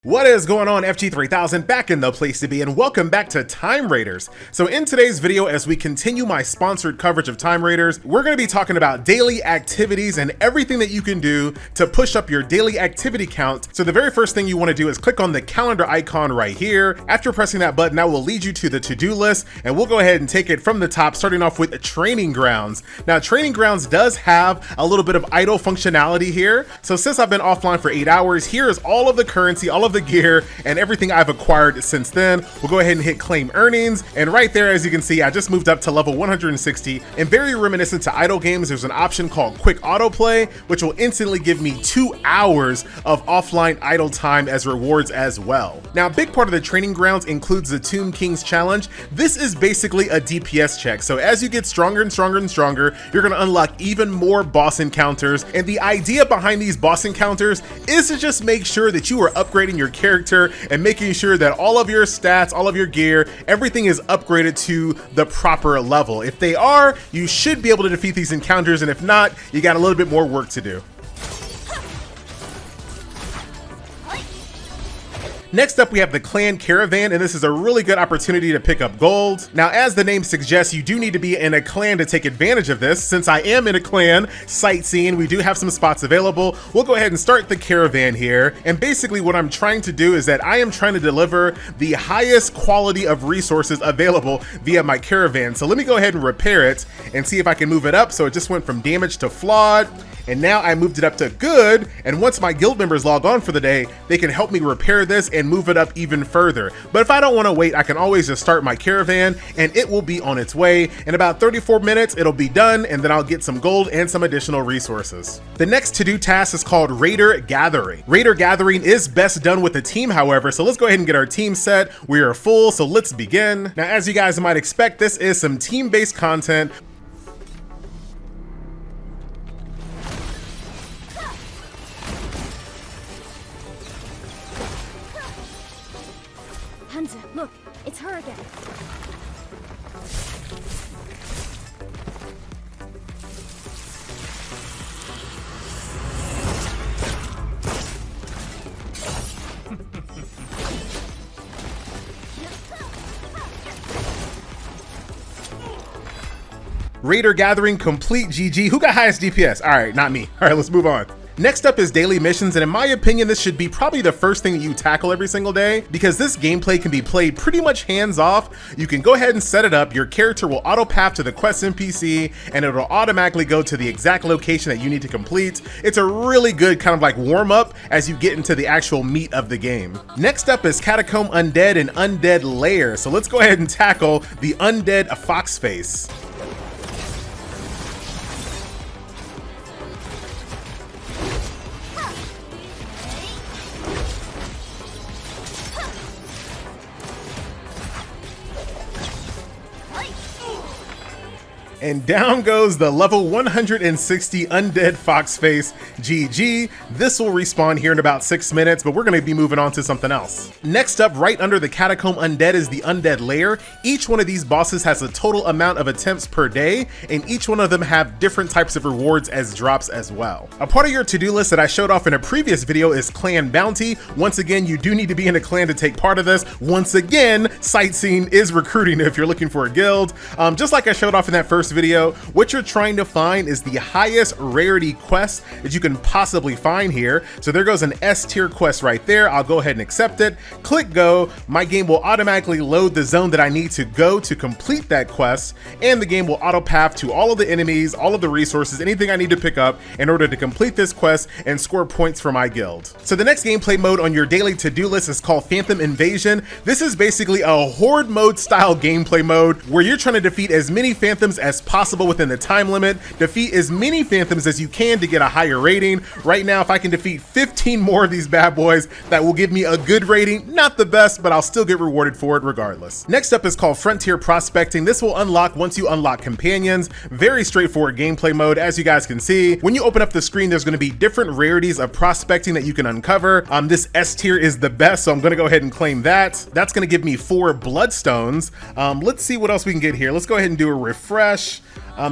What is going on, FG3000, back in the place to be, and welcome back to Time Raiders. So in today's video, as we continue my sponsored coverage of Time Raiders, we're going to be talking about daily activities and everything that you can do to push up your daily activity count. So the very first thing you want to do is click on the calendar icon right here. After pressing that button, that will lead you to the to-do list, and we'll go ahead and take it from the top, starting off with Training Grounds. Now, Training Grounds does have a little bit of idle functionality here. So since I've been offline for 8 hours, here is all of the currency, all of the gear and everything I've acquired since then. We'll go ahead and hit claim earnings, and right there, as you can see, I just moved up to level 160. And very reminiscent to idle games, there's an option called quick autoplay, which will instantly give me 2 hours of offline idle time as rewards as well. Now, a big part of the Training Grounds includes the Tomb Kings challenge. This is basically a DPS check, so as you get stronger and stronger and stronger, you're going to unlock even more boss encounters. And the idea behind these boss encounters is to just make sure that you are upgrading your character and making sure that all of your stats, all of your gear, everything is upgraded to the proper level. If they are, you should be able to defeat these encounters, and if not, you got a little bit more work to do. Next up, we have the Clan Caravan, and this is a really good opportunity to pick up gold. Now, as the name suggests, you do need to be in a clan to take advantage of this. Since I am in a clan sightseeing, we do have some spots available. We'll go ahead and start the caravan here. And basically what I'm trying to do is that I am trying to deliver the highest quality of resources available via my caravan. So let me go ahead and repair it and see if I can move it up. So it just went from damaged to flawed, and now I moved it up to good. And once my guild members log on for the day, they can help me repair this and move it up even further. But if I don't want to wait, I can always just start my caravan and it will be on its way. In about 34 minutes, it'll be done, and then I'll get some gold and some additional resources. The next to-do task is called Raider Gathering. Raider Gathering is best done with a team, however, so let's go ahead and get our team set. We are full, so let's begin. Now, as you guys might expect, this is some team-based content. Look, it's her again. Raider Gathering complete, GG. Who got highest DPS? All right, not me. All right, let's move on. Next up is daily missions, and in my opinion, this should be probably the first thing that you tackle every single day, because this gameplay can be played pretty much hands-off. You can go ahead and set it up. Your character will auto-path to the quest NPC, and it'll automatically go to the exact location that you need to complete. It's a really good kind of like warm-up as you get into the actual meat of the game. Next up is Catacomb Undead and Undead Lair, so let's go ahead and tackle the Undead Fox Face. And down goes the level 160 Undead Fox Face, GG. This will respawn here in about 6 minutes, but we're gonna be moving on to something else. Next up, right under the Catacomb Undead, is the Undead Lair. Each one of these bosses has a total amount of attempts per day, and each one of them have different types of rewards as drops as well. A part of your to-do list that I showed off in a previous video is Clan Bounty. Once again, you do need to be in a clan to take part of this. Once again, sightseeing is recruiting if you're looking for a guild. Just like I showed off in that first video, what you're trying to find is the highest rarity quest that you can possibly find here. So there goes an S tier quest right there. I'll go ahead and accept it. Click go. My game will automatically load the zone that I need to go to complete that quest, and the game will auto path to all of the enemies, all of the resources, anything I need to pick up in order to complete this quest and score points for my guild. So the next gameplay mode on your daily to-do list is called Phantom Invasion. This is basically a horde mode style gameplay mode where you're trying to defeat as many phantoms as possible within the time limit. Defeat as many phantoms as you can to get a higher rating. Right now, if I can defeat 15 more of these bad boys, that will give me a good rating. Not the best, but I'll still get rewarded for it regardless. Next up is called Frontier Prospecting. This will unlock once you unlock companions. Very straightforward gameplay mode. As you guys can see, when you open up the screen, there's going to be different rarities of prospecting that you can uncover. This S tier is the best, so I'm going to go ahead and claim that. That's going to give me 4 bloodstones. Let's see what else we can get here. Let's go ahead and do a refresh.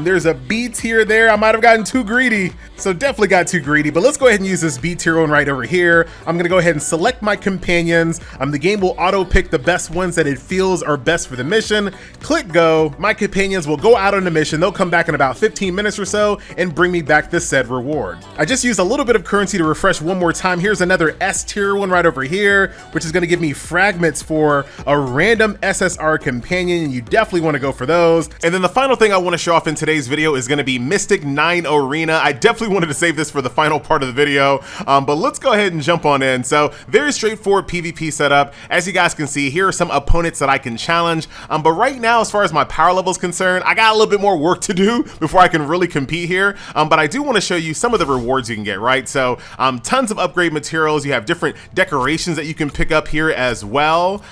There's a B tier there. I might have gotten too greedy. So definitely got too greedy, but let's go ahead and use this B tier one right over here. I'm gonna go ahead and select my companions. The game will auto pick the best ones that it feels are best for the mission. Click go. My companions will go out on the mission. They'll come back in about 15 minutes or so and bring me back the said reward. I just used a little bit of currency to refresh one more time. Here's another S tier one right over here, which is gonna give me fragments for a random SSR companion, and you definitely wanna go for those. And then the final thing I wanna show off in today's video is gonna be Mystic 9 Arena. I definitely wanted to save this for the final part of the video, but let's go ahead and jump on in. So very straightforward PvP setup. As you guys can see, here are some opponents that I can challenge, but right now, as far as my power level is concerned, I got a little bit more work to do before I can really compete here, but I do want to show you some of the rewards you can get, right? So tons of upgrade materials. You have different decorations that you can pick up here as well.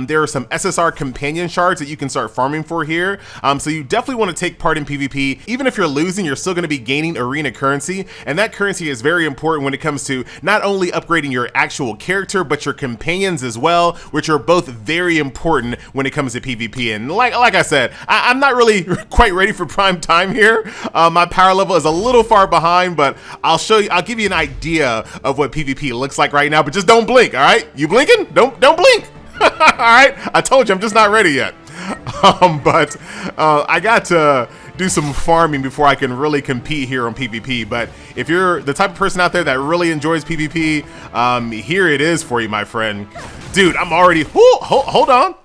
There are some SSR companion shards that you can start farming for here, so you definitely want to take part in PvP. Even if you're losing, you're still going to be gaining arena currency, and that currency is very important when it comes to not only upgrading your actual character, but your companions as well, which are both very important when it comes to PvP. And like I said, I'm not really quite ready for prime time here. My power level is a little far behind, but I'll give you an idea of what PvP looks like right now, but just don't blink, all right? You blinking? Don't blink. All right, I told you I'm just not ready yet. But I got to do some farming before I can really compete here on PvP. But if you're the type of person out there that really enjoys PvP, here it is for you, my friend. Dude, I'm already, hold on.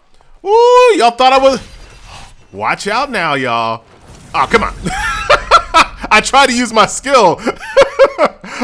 Ooh, y'all thought I was, watch out now, y'all. Oh, come on. I tried to use my skill.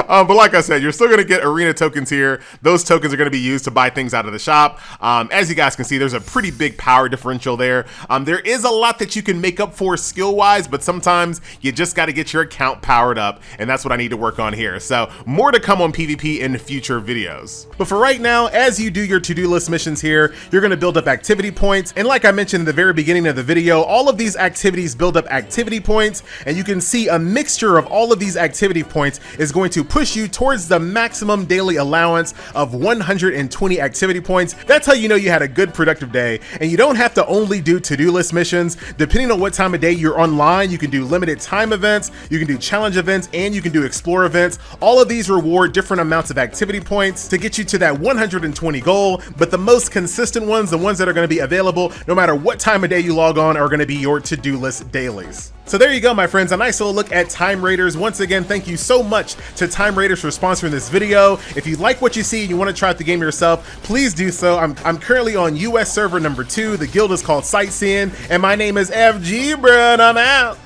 But like I said, you're still going to get arena tokens here. Those tokens are going to be used to buy things out of the shop. As you guys can see, there's a pretty big power differential there. There is a lot that you can make up for skill-wise, but sometimes you just got to get your account powered up, and that's what I need to work on here. So more to come on PvP in future videos. But for right now, as you do your to-do list missions here, you're going to build up activity points. And like I mentioned in the very beginning of the video, all of these activities build up activity points, and you can see a mixture of all of these activity points is going to push you towards the maximum daily allowance of 120 activity points. That's how you know you had a good productive day. And you don't have to only do to-do list missions. Depending on what time of day you're online, you can do limited time events, you can do challenge events, and you can do explore events. All of these reward different amounts of activity points to get you to that 120 goal, but the most consistent ones, the ones that are going to be available no matter what time of day you log on, are going to be your to-do list dailies. So there you go, my friends, a nice little look at Time Raiders. Once again, thank you so much to Time Raiders for sponsoring this video. If you like what you see and you want to try out the game yourself, please do so. I'm currently on US server number 2. The guild is called Sightseeing, and my name is FG, bro, and I'm out.